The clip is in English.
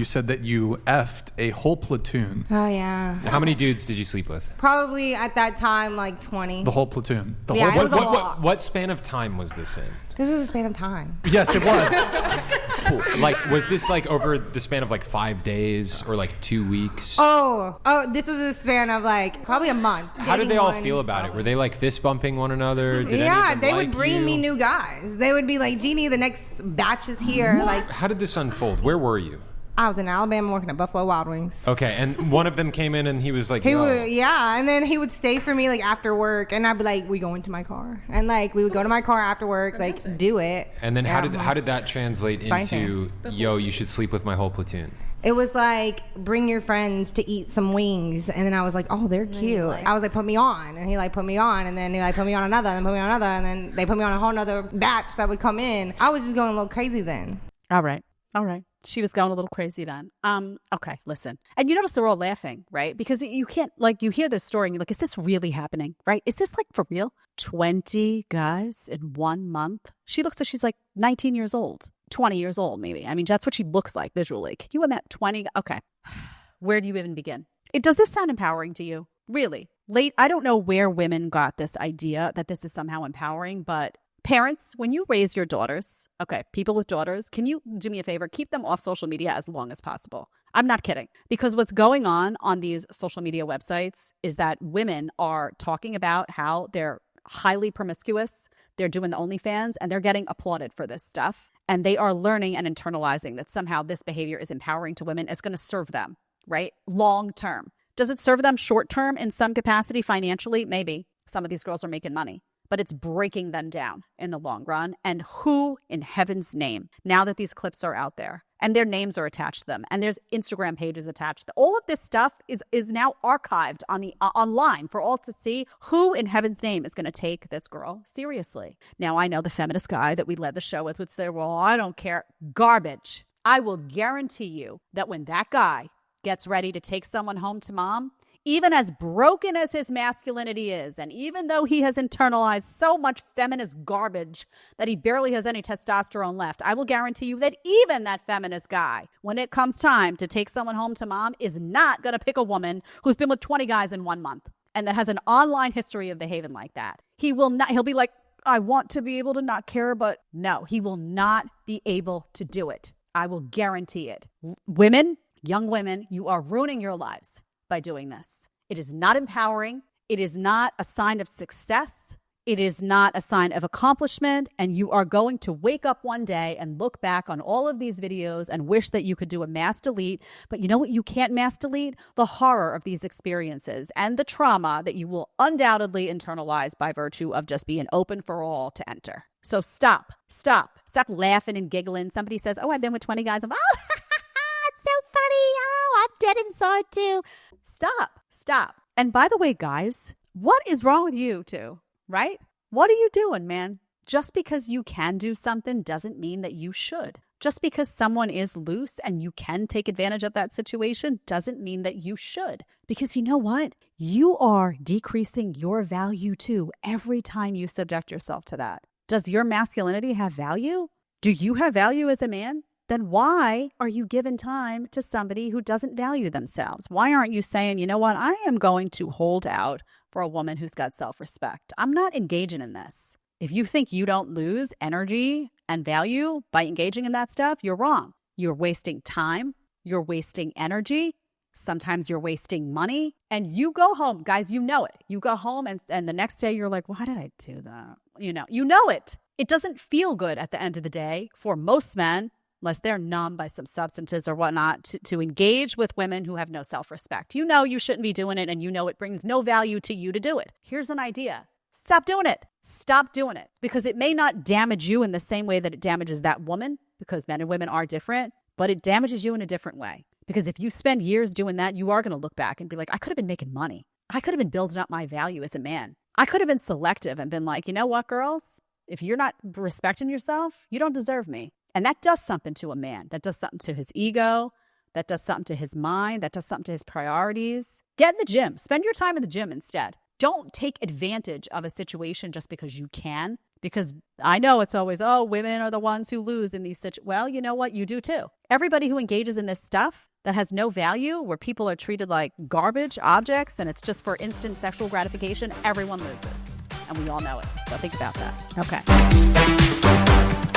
you said that you effed a whole platoon. Oh, yeah. How many dudes did you sleep with? Probably at that time, like 20. The whole platoon. It was a lot. What span of time was this in? This is a span of time. Yes, it was. Cool. Like, was this like over the span of like 5 days or like 2 weeks? Oh, this is a span of like probably a month. How did they all feel about it? Were they like fist bumping one another? Did yeah, they like would bring me new guys. They would be like, Jeannie, the next batch is here. What? Like, how did this unfold? Where were you? I was in Alabama working at Buffalo Wild Wings. Okay, and one of them came in and he was like, yeah, and then he would stay for me like after work, and I'd be like, we go into my car, and like we would go to my car after work, like do it. And then how did that translate into, yo, you should sleep with my whole platoon? It was like, bring your friends to eat some wings, and then I was like, oh, they're cute. I was like, put me on, and he like put me on, and then he like put me on another, and then put me on another, and then they put me on a whole nother batch that would come in. I was just going a little crazy then. All right. She was going a little crazy then. Okay, listen. And you notice they're all laughing, right? Because you can't, like, you hear this story and you're like, is this really happening, right? Is this like for real? 20 guys in 1 month? She looks like she's like 19 years old, 20 years old maybe. I mean, that's what she looks like visually. Can you imagine 20? Okay. Where do you even begin? Does this sound empowering to you? Really? I don't know where women got this idea that this is somehow empowering, but parents, when you raise your daughters, okay, people with daughters, can you do me a favor? Keep them off social media as long as possible. I'm not kidding. Because what's going on these social media websites is that women are talking about how they're highly promiscuous, they're doing the OnlyFans, and they're getting applauded for this stuff. And they are learning and internalizing that somehow this behavior is empowering to women. It's going to serve them, right? Long term. Does it serve them short term in some capacity financially? Maybe. Some of these girls are making money. But it's breaking them down in the long run. And who in heaven's name, now that these clips are out there and their names are attached to them and there's Instagram pages attached, all of this stuff is now archived on the online for all to see. Who in heaven's name is going to take this girl seriously? Now, I know the feminist guy that we led the show with would say, well, I don't care. Garbage. I will guarantee you that when that guy gets ready to take someone home to mom, even as broken as his masculinity is, and even though he has internalized so much feminist garbage that he barely has any testosterone left, I will guarantee you that even that feminist guy, when it comes time to take someone home to mom, is not going to pick a woman who's been with 20 guys in 1 month and that has an online history of behaving like that. He will not. He'll be like, I want to be able to not care, but no, he will not be able to do it. I will guarantee it. Women, young women, you are ruining your lives by doing this. It is not empowering. It is not a sign of success. It is not a sign of accomplishment. And you are going to wake up one day and look back on all of these videos and wish that you could do a mass delete. But you know what you can't mass delete? The horror of these experiences and the trauma that you will undoubtedly internalize by virtue of just being open for all to enter. So stop laughing and giggling. Somebody says, oh, I've been with 20 guys. I'm, oh, it's so funny. Oh, I'm dead inside too. Stop. And by the way, guys, what is wrong with you two, right? What are you doing, man? Just because you can do something doesn't mean that you should. Just because someone is loose and you can take advantage of that situation doesn't mean that you should. Because you know what? You are decreasing your value too every time you subject yourself to that. Does your masculinity have value? Do you have value as a man? Then why are you giving time to somebody who doesn't value themselves? Why aren't you saying, you know what, I am going to hold out for a woman who's got self-respect. I'm not engaging in this. If you think you don't lose energy and value by engaging in that stuff, you're wrong. You're wasting time. You're wasting energy. Sometimes you're wasting money. And you go home, guys, you know it. You go home and the next day you're like, why did I do that? You know it. It doesn't feel good at the end of the day for most men, unless they're numb by some substances or whatnot, to engage with women who have no self-respect. You know you shouldn't be doing it, and you know it brings no value to you to do it. Here's an idea. Stop doing it. Stop doing it. Because it may not damage you in the same way that it damages that woman, because men and women are different, but it damages you in a different way. Because if you spend years doing that, you are going to look back and be like, I could have been making money. I could have been building up my value as a man. I could have been selective and been like, you know what, girls? If you're not respecting yourself, you don't deserve me. And that does something to a man. That does something to his ego. That does something to his mind. That does something to his priorities. Get in the gym. Spend your time in the gym instead. Don't take advantage of a situation just because you can. Because I know it's always, oh, women are the ones who lose in these situations. Well, you know what? You do too. Everybody who engages in this stuff that has no value, where people are treated like garbage objects and it's just for instant sexual gratification, everyone loses. And we all know it. So think about that. Okay.